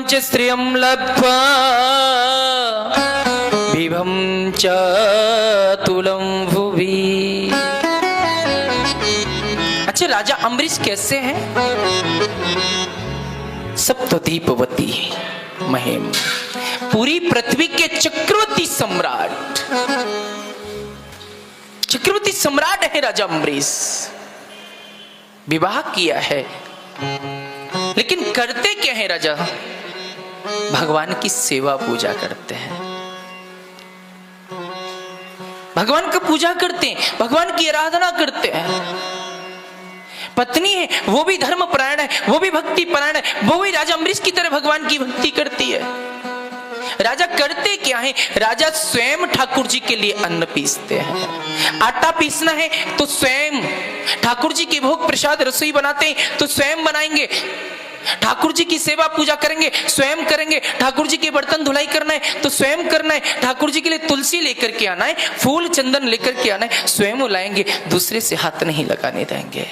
च श्रियं लब्ध्वा विभं च तुलं भुवि। अच्छा, राजा अम्बरीश कैसे हैं? सप्तद्वीपवती महिम, पूरी पृथ्वी के चक्रवर्ती सम्राट, चक्रवर्ती सम्राट है राजा अम्बरीश। विवाह किया है, लेकिन करते क्या है राजा? भगवान की सेवा पूजा करते हैं, भगवान का पूजा करते हैं, भगवान की आराधना करते हैं। पत्नी है, वो भी धर्म परायण है, वो भी भक्ति परायण है, वो भी राजा अम्बरीश की तरह भगवान की भक्ति करती है। राजा करते क्या है? राजा स्वयं ठाकुर जी के लिए अन्न पीसते हैं। आटा पीसना है तो स्वयं, ठाकुर जी के भोग प्रसाद रसोई बनाते हैं तो स्वयं बनाएंगे, ठाकुर जी की सेवा पूजा करेंगे स्वयं करेंगे, ठाकुर जी के बर्तन धुलाई करना है तो स्वयं करना है, ठाकुर जी के लिए तुलसी लेकर के आना है, फूल चंदन लेकर के आना है, स्वयं लाएंगे, दूसरे से हाथ नहीं लगाने देंगे।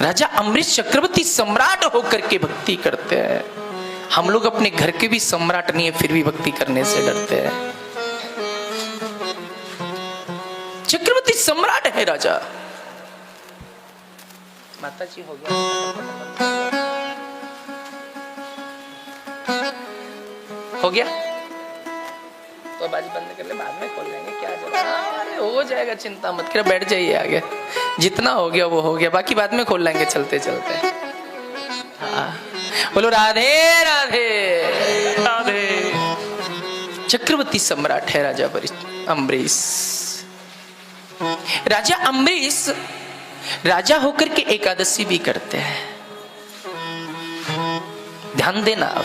राजा अम्बरीश चक्रवर्ती सम्राट होकर के भक्ति करते हैं। हम लोग अपने घर के भी सम्राट नहीं है, फिर भी भक्ति करने से डरते हैं। चक्रवर्ती सम्राट है राजा। माता जी हो गया, हो गया तो अब आज बंद कर ले, बाद में खोल लेंगे, क्या अरे हो जाएगा, चिंता मत कर, बैठ जाइए आगे, जितना हो गया वो हो गया, बाकी बाद में खोल लेंगे चलते चलते। हाँ, बोलो राधे राधे राधे। चक्रवर्ती सम्राट है राजा अम्बरीश। राजा अम्बरीश राजा होकर के एकादशी भी करते हैं। ध्यान देना, अब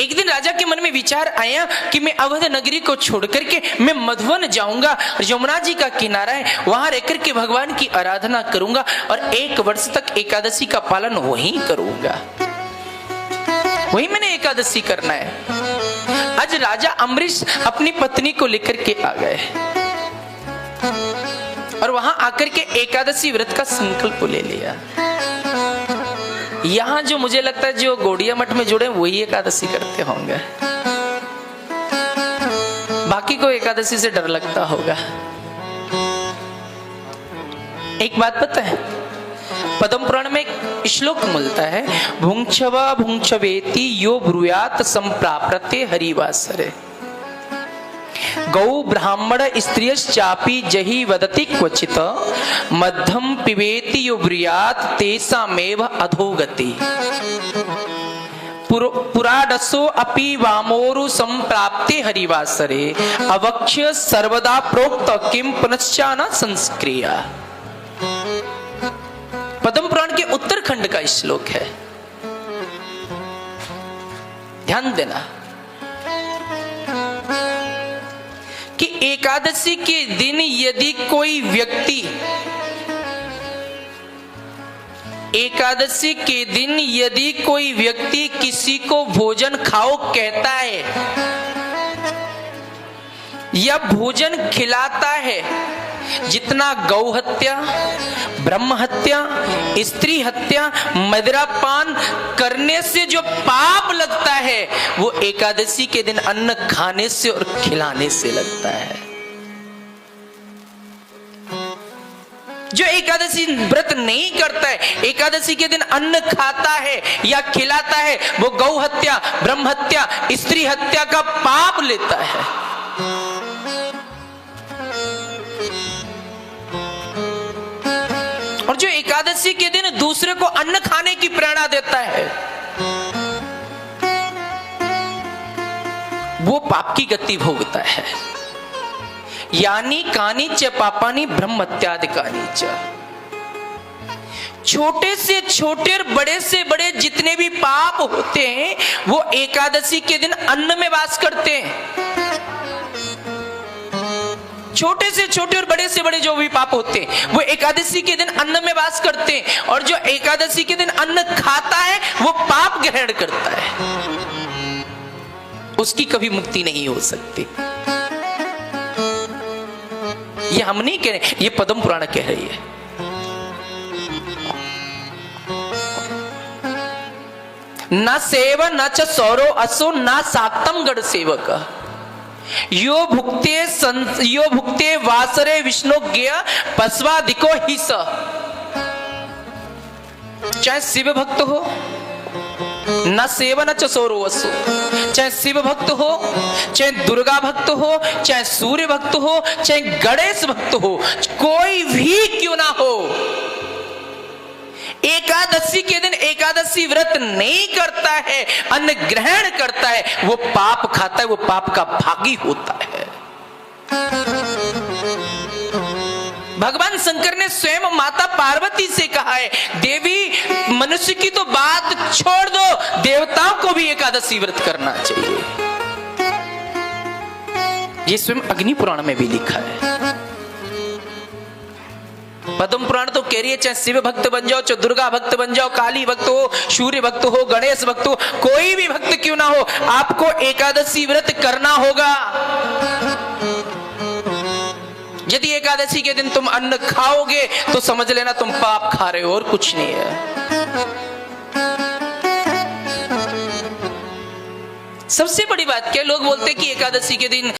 एक दिन राजा के मन में विचार आया कि मैं अवध नगरी को छोड़ करके मैं मधुवन जाऊंगा, यमुना जी का किनारा है, वहां रहकर के भगवान की आराधना करूंगा और 1 वर्ष तक एकादशी का पालन वहीं करूंगा, वहीं मैंने एकादशी करना है। आज राजा अम्बरीश अपनी पत्नी को लेकर के आ गए और वहां आकर के एकादशी व्रत का संकल्प ले लिया। यहां जो मुझे लगता है जो गौड़िया मठ में जुड़े वही एकादशी करते होंगे, बाकी को एकादशी से डर लगता होगा। एक बात पता है, पद्म पुराण में एक श्लोक मिलता है, भुंक्षवा भुंक्षवेति यो ब्रूयात संप्राप्ते हरिवासरे। गौ ब्राह्मण स्त्रियश्चापि जहि वदति क्वचित मध्यम पिबेति यो ब्रूयात तेषामेव अधोगति। पुराडसो अपि वामोरु संप्राप्ते हरिवासरे अवक्ष्य सर्वदा प्रोक्त किम पुनश्चा न संस्क्रिया। पद्म पुराण के उत्तरखंड का श्लोक है, ध्यान देना कि एकादशी के दिन यदि कोई व्यक्ति, एकादशी के दिन यदि कोई व्यक्ति किसी को भोजन खाओ कहता है या भोजन खिलाता है, जितना गौ हत्या, ब्रह्म हत्या, स्त्री हत्या, मदिरापान करने से जो पाप लगता है वो एकादशी के दिन अन्न खाने से और खिलाने से लगता है। जो एकादशी व्रत नहीं करता है, एकादशी के दिन अन्न खाता है या खिलाता है, वो गौ हत्या, ब्रह्म हत्या, स्त्री हत्या का पाप लेता है। और जो एकादशी के दिन दूसरे को अन्न खाने की प्रेरणा देता है वो पाप की गति भोगता है। यानी कानी च पापानी ब्रह्म हत्यादिकानी च। छोटे से छोटे और बड़े से बड़े जितने भी पाप होते हैं वो एकादशी के दिन अन्न में वास करते हैं। छोटे से छोटे और बड़े से बड़े जो भी पाप होते हैं वो एकादशी के दिन अन्न में वास करते हैं, और जो एकादशी के दिन अन्न खाता है वो पाप ग्रहण करता है, उसकी कभी मुक्ति नहीं हो सकती। ये हम नहीं कह रहे, ये पद्म पुराण कह रही है। न सेव न च सौरो असो न साक्तम गढ़ सेवक यो भुक्ते वासरे विष्णु ज्ञ पस्वादिको हिस। चाहे शिव भक्त हो, न सेवन च सौरो असो, चाहे शिव भक्त हो, चाहे दुर्गा भक्त हो, चाहे सूर्य भक्त हो, चाहे गणेश भक्त हो, कोई भी क्यों ना हो, एकादशी के दिन एकादशी व्रत नहीं करता है, अन्न ग्रहण करता है, वो पाप खाता है, वो पाप का भागी होता है। भगवान शंकर ने स्वयं माता पार्वती से कहा है, देवी मनुष्य की तो बात छोड़ दो, देवताओं को भी एकादशी व्रत करना चाहिए। ये स्वयं अग्नि पुराण में भी लिखा है। पद्म पुराण तो कह रही है, चाहे शिव भक्त बन जाओ, चाहे दुर्गा भक्त बन जाओ, काली भक्त हो, सूर्य भक्त हो, गणेश भक्त हो, कोई भी भक्त क्यों ना हो, आपको एकादशी व्रत करना होगा। यदि एकादशी के दिन तुम अन्न खाओगे तो समझ लेना तुम पाप खा रहे हो और कुछ नहीं है। सबसे बड़ी बात क्या, लोग बोलते कि एकादशी के दिन